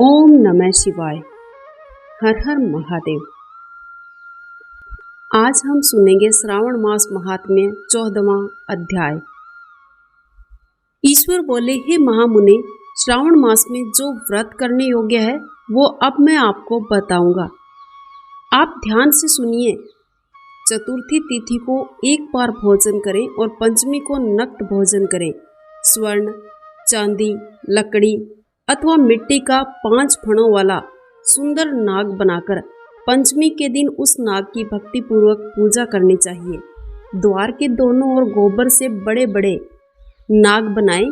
ओम नमः शिवाय। हर हर महादेव। आज हम सुनेंगे श्रावण मास महात्म्य 14वां अध्याय। ईश्वर बोले, हे महामुने, श्रावण मास में जो व्रत करने योग्य है वो अब मैं आपको बताऊंगा। आप ध्यान से सुनिए। चतुर्थी तिथि को एक बार भोजन करें और पंचमी को नक्त भोजन करें। स्वर्ण, चांदी, लकड़ी अथवा मिट्टी का 5 फणों वाला सुंदर नाग बनाकर पंचमी के दिन उस नाग की भक्ति पूर्वक पूजा करनी चाहिए। द्वार के दोनों ओर गोबर से बड़े बड़े नाग बनाएं।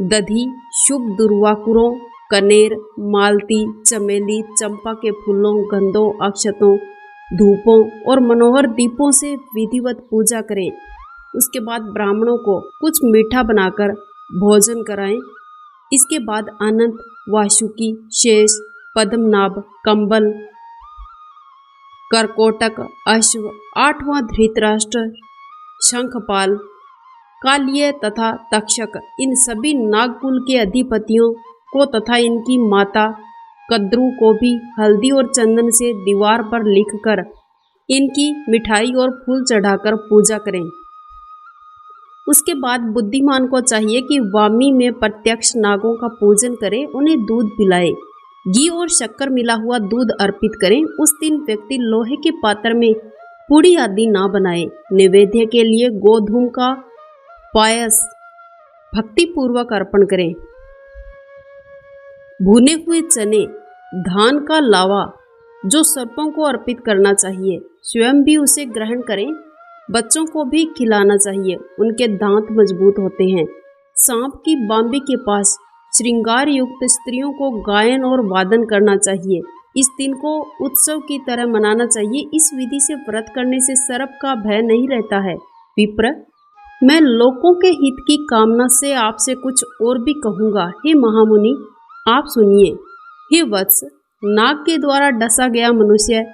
दधी, शुभ दुर्वाकुरों, कनेर, मालती, चमेली, चंपा के फूलों, गंधों, अक्षतों, धूपों और मनोहर दीपों से विधिवत पूजा करें। उसके बाद ब्राह्मणों को कुछ मीठा बनाकर भोजन कराएं। इसके बाद अनंत, वासुकी, शेष, पद्मनाभ, कंबल, करकोटक, अश्व, 8वां धृतराष्ट्र, शंखपाल, कालिय तथा तक्षक, इन सभी नागकुल के अधिपतियों को तथा इनकी माता कद्रू को भी हल्दी और चंदन से दीवार पर लिखकर इनकी मिठाई और फूल चढ़ाकर पूजा करें। उसके बाद बुद्धिमान को चाहिए कि वामी में प्रत्यक्ष नागों का पूजन करें, उन्हें दूध पिलाए। घी और शक्कर मिला हुआ दूध अर्पित करें। उस दिन व्यक्ति लोहे के पात्र में पूड़ी आदि ना बनाए। नैवेद्य के लिए गोधूम का पायस भक्ति पूर्वक अर्पण करें। भुने हुए चने, धान का लावा जो सर्पों को अर्पित करना चाहिए, स्वयं भी उसे ग्रहण करें। बच्चों को भी खिलाना चाहिए, उनके दांत मजबूत होते हैं। सांप की बांबी के पास श्रृंगार युक्त स्त्रियों को गायन और वादन करना चाहिए। इस दिन को उत्सव की तरह मनाना चाहिए। इस विधि से व्रत करने से सर्प का भय नहीं रहता है। विप्र, मैं लोगों के हित की कामना से आपसे कुछ और भी कहूँगा। हे महामुनि, आप सुनिए। हे वत्स, नाग के द्वारा डसा गया मनुष्य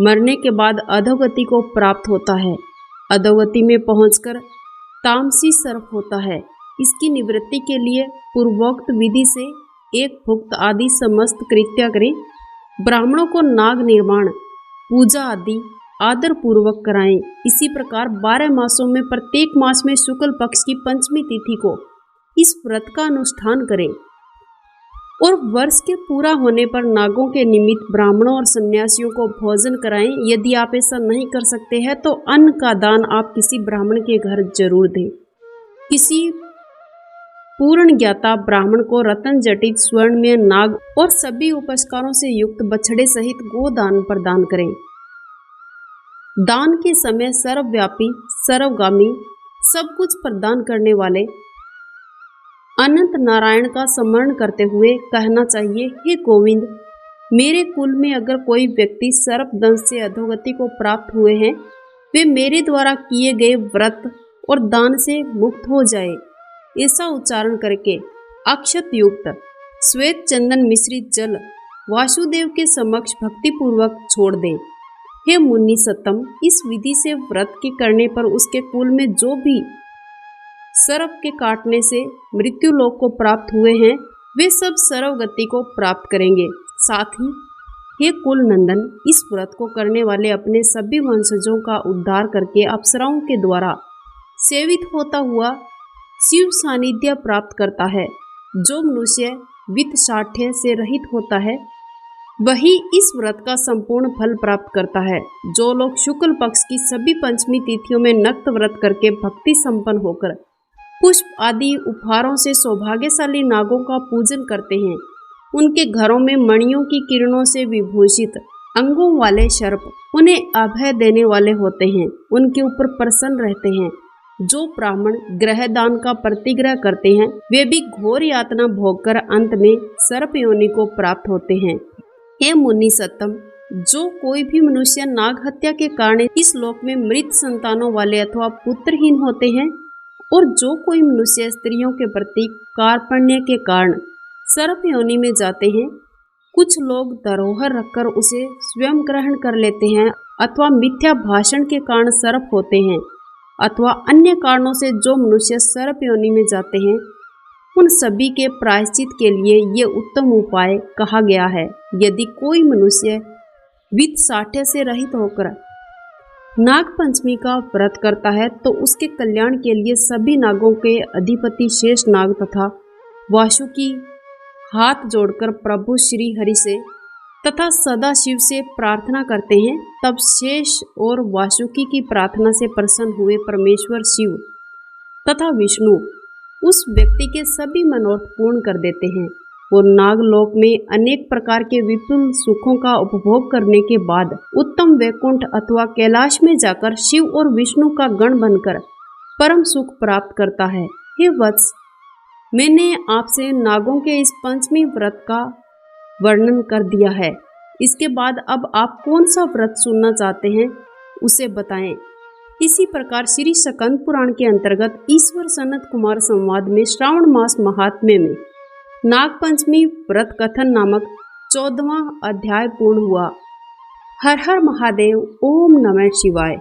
मरने के बाद अधोगति को प्राप्त होता है। अधोगति में पहुंचकर तामसी सर्प होता है। इसकी निवृत्ति के लिए पूर्वोक्त विधि से एक भुक्त आदि समस्त कृत्य करें। ब्राह्मणों को नाग निर्माण, पूजा आदि आदर पूर्वक कराएं। इसी प्रकार 12 मासों में प्रत्येक मास में शुक्ल पक्ष की पंचमी तिथि को इस व्रत का अनुष्ठान करें और वर्ष के पूरा होने पर नागों के निमित्त ब्राह्मणों और सन्यासियों को भोजन कराएं। यदि आप ऐसा नहीं कर सकते हैं तो अन्न का दान आप किसी ब्राह्मण के घर जरूर दें। किसी पूर्ण ज्ञाता ब्राह्मण को रत्न जटित स्वर्ण में नाग और सभी उपस्कारों से युक्त बछड़े सहित गोदान प्रदान करें। दान के समय सर्वव्यापी, सर्वगामी, सब कुछ प्रदान करने वाले अनंत नारायण का स्मरण करते हुए कहना चाहिए, हे गोविंद, मेरे कुल में अगर कोई व्यक्ति सर्प दंश से अधोगति को प्राप्त हुए हैं, वे मेरे द्वारा किए गए व्रत और दान से मुक्त हो जाए। ऐसा उच्चारण करके अक्षत युक्त श्वेत चंदन मिश्रित जल वासुदेव के समक्ष भक्ति पूर्वक छोड़ दें। हे मुनि सत्तम, इस विधि से व्रत के करने पर उसके कुल में जो भी सर्प के काटने से मृत्यु लोक को प्राप्त हुए हैं, वे सब सर्वगति को प्राप्त करेंगे। साथ ही हे कुल नंदन, इस व्रत को करने वाले अपने सभी वंशजों का उद्धार करके अप्सराओं के द्वारा सेवित होता हुआ शिव सानिध्य प्राप्त करता है। जो मनुष्य वित्त साठ्य से रहित होता है वही इस व्रत का संपूर्ण फल प्राप्त करता है। जो लोग शुक्ल पक्ष की सभी पंचमी तिथियों में नक्त व्रत करके भक्ति संपन्न होकर पुष्प आदि उपहारों से सौभाग्यशाली नागों का पूजन करते हैं, उनके घरों में मणियों की किरणों से विभूषित अंगों वाले सर्प उन्हें अभय देने वाले होते हैं, उनके ऊपर प्रसन्न रहते हैं। जो ब्राह्मण ग्रह दान का प्रतिग्रह करते हैं वे भी घोर यातना भोगकर अंत में सर्प योनि को प्राप्त होते हैं। हे मुनि सत्तम, जो कोई भी मनुष्य नाग हत्या के कारण इस लोक में मृत संतानों वाले अथवा पुत्रहीन होते हैं और जो कोई मनुष्य स्त्रियों के प्रति कार्पण्य के कारण सर्प योनि में जाते हैं, कुछ लोग धरोहर रखकर उसे स्वयं ग्रहण कर लेते हैं अथवा मिथ्या भाषण के कारण सर्प होते हैं, अथवा अन्य कारणों से जो मनुष्य सर्प योनि में जाते हैं उन सभी के प्रायश्चित के लिए ये उत्तम उपाय कहा गया है। यदि कोई मनुष्य वित्त साठ्य से रहित होकर नाग पंचमी का व्रत करता है तो उसके कल्याण के लिए सभी नागों के अधिपति शेष नाग तथा वासुकी हाथ जोड़कर प्रभु श्री हरि से तथा सदा शिव से प्रार्थना करते हैं। तब शेष और वासुकी की प्रार्थना से प्रसन्न हुए परमेश्वर शिव तथा विष्णु उस व्यक्ति के सभी मनोरथ पूर्ण कर देते हैं और नागलोक में अनेक प्रकार के विपुल सुखों का उपभोग करने के बाद उत्तम वैकुंठ अथवा कैलाश में जाकर शिव और विष्णु का गण बनकर परम सुख प्राप्त करता है। हे वत्स, मैंने आपसे नागों के इस पंचमी व्रत का वर्णन कर दिया है। इसके बाद अब आप कौन सा व्रत सुनना चाहते हैं उसे बताएं। इसी प्रकार श्री स्कंद पुराण के अंतर्गत ईश्वर सनत कुमार संवाद में श्रावण मास महात्म्य में नाग पंचमी व्रत कथन नामक 14वां अध्याय पूर्ण हुआ। हर हर महादेव। ओम नमः शिवाय।